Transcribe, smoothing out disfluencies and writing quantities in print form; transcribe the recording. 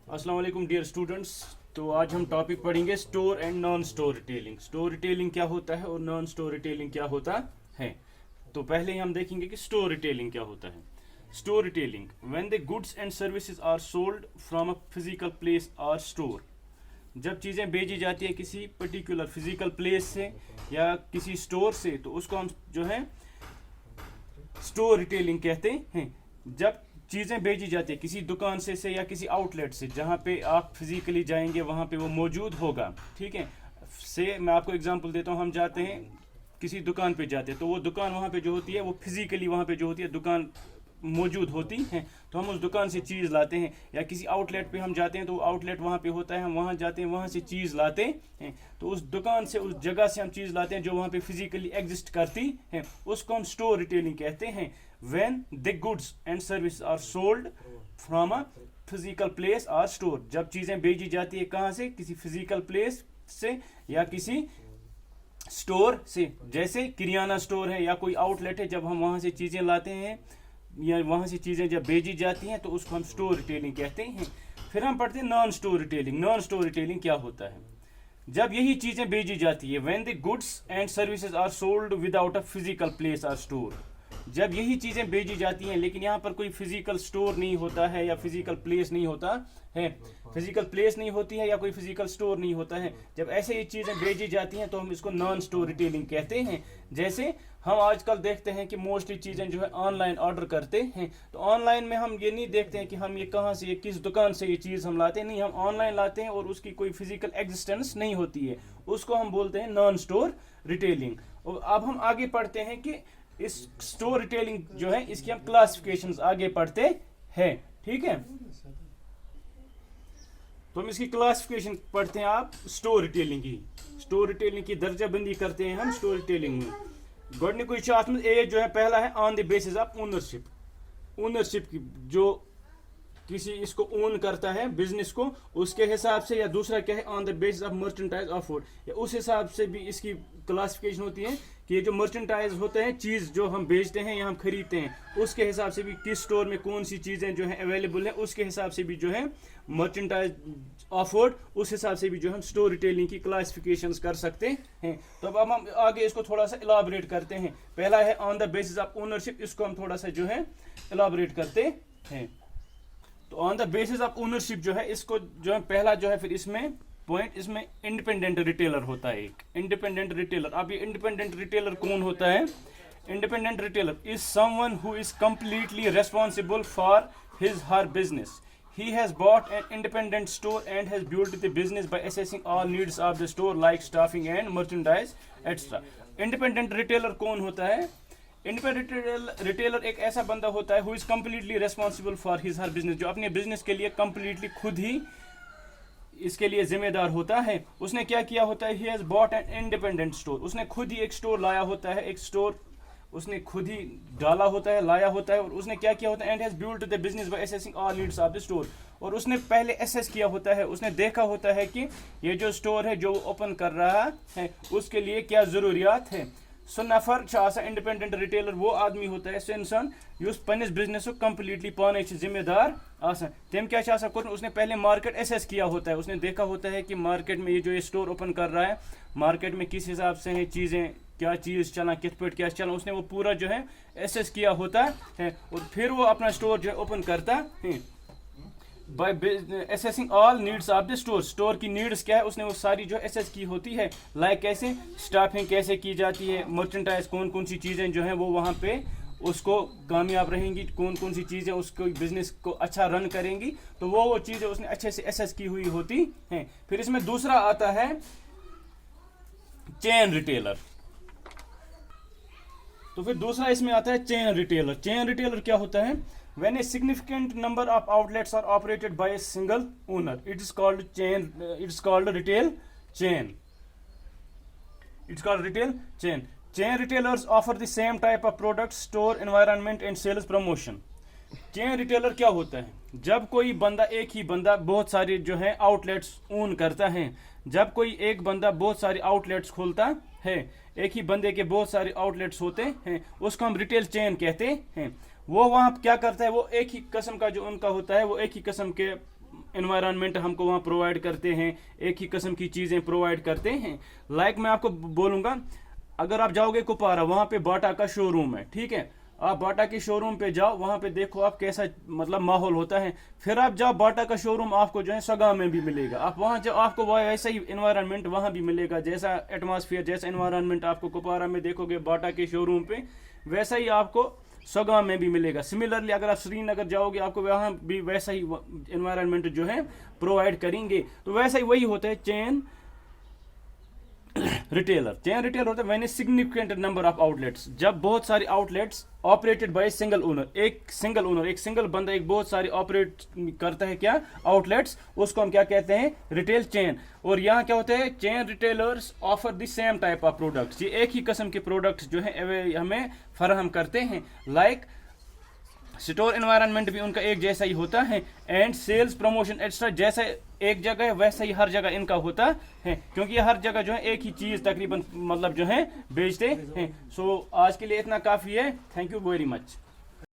अस्सलाम वालेकुम dear students. तो आज हम टॉपिक पढ़ेंगे store and non store retailing. Store retailing क्या होता है और नॉन स्टोर रिटेलिंग क्या होता है। तो पहले ही हम देखेंगे कि स्टोर रिटेलिंग क्या होता है। Store retailing when the goods and services are sold from a physical place और स्टोर। जब चीज़ें बेची जाती है किसी पर्टिकुलर फिजिकल प्लेस से या किसी स्टोर से, तो उसको हम जो है स्टोर रिटेलिंग कहते हैं। जब चीज़ें बेची जाती है किसी दुकान से या किसी आउटलेट से, जहाँ पे आप फिजिकली जाएंगे वहाँ पे वो मौजूद होगा। ठीक है, से मैं आपको एग्जांपल देता हूँ। हम जाते हैं किसी दुकान पे जाते हैं, तो वो दुकान वहाँ पे जो होती है वो फिजिकली वहाँ पे जो होती है दुकान मौजूद होती हैं, तो हम उस दुकान से चीज़ लाते हैं। या किसी आउटलेट पे हम जाते हैं तो आउटलेट वहाँ पे होता है, हम वहाँ जाते हैं, वहाँ से चीज़ लाते हैं। तो उस दुकान से, उस जगह से हम चीज़ लाते हैं जो वहाँ पे फिजिकली एग्जिस्ट करती है, उसको हम स्टोर रिटेलिंग कहते हैं। When the goods and service are sold from a physical place और स्टोर। जब चीज़ें बेची जाती है कहाँ से, किसी फिजिकल प्लेस से या किसी स्टोर से। जैसे किराना स्टोर है या कोई आउटलेट है, जब हम वहाँ से चीज़ें लाते हैं या वहाँ से चीज़ें जब बेची जाती हैं तो उसको हम स्टोर रिटेलिंग कहते हैं। फिर हम पढ़ते हैं non store retailing. Non store retailing क्या होता है? जब यही चीज़ें बेची जाती है, when the goods and services are sold without a physical place और स्टोर। जब यही चीज़ें बेची जाती हैं लेकिन यहाँ पर कोई फिजिकल स्टोर नहीं होता है या फिजिकल प्लेस नहीं होता है, फिजिकल प्लेस नहीं होती है या कोई फिजिकल स्टोर नहीं होता है, जब ऐसे ये चीज़ें बेची जाती हैं तो हम इसको नॉन स्टोर रिटेलिंग कहते हैं। जैसे हम आजकल देखते हैं कि मोस्टली चीज़ें जो है ऑनलाइन ऑर्डर करते हैं, तो ऑनलाइन में हम ये नहीं देखते हैं कि हम ये कहाँ से, ये किस दुकान से ये चीज़ हम लाते नहीं, हम ऑनलाइन लाते हैं और उसकी कोई फिजिकल एग्जिस्टेंस नहीं होती है, उसको हम बोलते हैं नॉन स्टोर रिटेलिंग। और अब हम आगे पढ़ते हैं कि इस स्टोर रिटेलिंग जो है इसकी हम क्लासिफिकेशंस आगे पढ़ते हैं। ठीक है, तो हम इसकी क्लासिफिकेशन पढ़ते हैं। आप स्टोर रिटेलिंग की दर्जाबंदी करते हैं हम स्टोर रिटेलिंग में। गोडनिक अत ए जो है पहला है on the basis of ownership की, जो किसी इसको ओन करता है बिजनेस को, उसके हिसाब से। या दूसरा क्या है, on the basis of merchandise offered, या उस हिसाब से भी इसकी क्लासिफिकेशन होती है कि ये जो मर्चेंटाइज होते हैं, चीज़ जो हम बेचते हैं या हम खरीदते हैं, उसके हिसाब से भी किस स्टोर में कौन सी चीज़ें जो है अवेलेबल है, उसके हिसाब से भी जो है मर्चेंटाइज ऑफर्ड, उस हिसाब से भी जो हम स्टोर रिटेलिंग की क्लासिफिकेशंस कर सकते हैं। तो अब हम आगे इसको थोड़ा सा इलाबरेट करते हैं। पहला है on the basis of ownership, इसको हम थोड़ा सा जो है इलाबरेट करते हैं। तो on the basis of ownership जो है, इसको जो है पहला जो है, फिर इसमें पॉइंट, इसमें इंडिपेंडेंट रिटेलर होता है एक इंडिपेंडेंट रिटेलर। अब ये इंडिपेंडेंट रिटेलर कौन होता है? Independent retailer is someone who is completely responsible for his her business. He has bought an independent store and has built the business by assessing all needs of the store like staffing and merchandise etc. Independent retailer कौन होता है? Independent retailer एक ऐसा बंदा होता है who is completely responsible for his her business, जो अपने बिजनेस के लिए कंप्लीटली खुद ही इसके लिए जिम्मेदार होता है। उसने क्या किया होता है? He has bot an independent store, उसने खुद ही एक स्टोर लाया होता है, एक स्टोर उसने खुद ही डाला होता है, लाया होता है। और उसने क्या किया होता है? And has built the business by assessing all needs of the store, और उसने पहले असेस किया होता है, उसने देखा होता है कि ये जो स्टोर है जो ओपन कर रहा है उसके लिए क्या ज़रूरियात है। सो नफर इंडिपेंडेंट रिटेलर वो आदमी होता है, सो इंसान युस पन्निस बिजनेस कंप्लीटली पाने जिम्मेदार आसान। तम क्या कर, उसने पहले मार्केट एसेस किया होता है, उसने देखा होता है कि मार्केट में ये जो ये स्टोर ओपन कर रहा है, मार्केट में किस हिसाब से है चीज़ें, क्या चीज़ चला, कित पे क्या चला, उसने वो पूरा जो है एसेस किया होता है। और फिर वो अपना स्टोर जो है ओपन करता है by assessing all needs of the store. Store की नीड्स क्या है उसने वो सारी जो एसेस की होती है। लाइक कैसे, स्टाफिंग कैसे की जाती है, मर्चेंटाइज कौन कौन सी चीज़ें जो हैं वो वहाँ पे उसको कामयाब रहेंगी, कौन कौन सी चीज़ें उसको बिजनेस को अच्छा रन करेंगी, तो वो चीज़ें उसने अच्छे से एसेस की हुई होती हैं। फिर इसमें दूसरा आता है चेन रिटेलर। तो फिर दूसरा इसमें आता है चेन रिटेलर। चेन रिटेलर क्या होता है? When a significant number of outlets are operated by a single owner, it is called chain. It's called retail chain. It's called retail chain. Chain retailers offer the same type of products, store environment and sales promotion. Chain retailer क्या होता है? जब कोई बंदा, एक ही बंदा बहुत सारे जो है आउटलेट्स ओन करता है, जब कोई एक बंदा बहुत सारे आउटलेट्स खोलता है, एक ही बंदे के बहुत सारे आउटलेट्स होते हैं, उसको हम रिटेल चेन कहते हैं। वो वहाँ क्या करता है, वो एक ही किस्म का जो उनका होता है, वो एक ही किस्म के एनवायरनमेंट हमको वहाँ प्रोवाइड करते हैं, एक ही किस्म की चीज़ें प्रोवाइड करते हैं। लाइक मैं आपको बोलूँगा, अगर आप जाओगे कुपवारा, वहाँ पे बाटा का शोरूम है, ठीक है, आप बाटा के शोरूम पे जाओ, वहाँ पे देखो आप कैसा मतलब माहौल होता है। फिर आप जाओ बाटा का शोरूम आपको जो है सगा में भी मिलेगा, आप वहाँ जाओ आपको वैसा ही इन्वायरमेंट वहाँ भी मिलेगा, जैसा एटमॉस्फेयर जैसा इन्वायरमेंट आपको कुपवारा में देखोगे बाटा के शोरूम पे, वैसा ही आपको सगा में भी मिलेगा। सिमिलरली अगर आप श्रीनगर जाओगे आपको वहाँ भी वैसा ही इन्वायरमेंट जो है प्रोवाइड करेंगे। तो वैसा ही वही होता है चेन रिटेलर। चेन रिटेलर होता है when a significant number of outlets, जब बहुत सारे outlets operated by single owner, एक सिंगल बंदा एक बहुत सारे ऑपरेट करता है क्या आउटलेट्स, उसको हम क्या कहते हैं रिटेल चेन। और यहाँ क्या होता है chain retailers offer the same type of products, ये एक ही किस्म के प्रोडक्ट्स जो है हमें फराहम करते हैं। लाइक स्टोर एनवायरनमेंट भी उनका एक जैसा ही होता है, एंड सेल्स प्रमोशन एक्स्ट्रा जैसा एक जगह है वैसा ही हर जगह इनका होता है, क्योंकि ये हर जगह जो है एक ही चीज़ तकरीबन मतलब जो है बेचते हैं। सो आज के लिए इतना काफ़ी है। Thank you very much.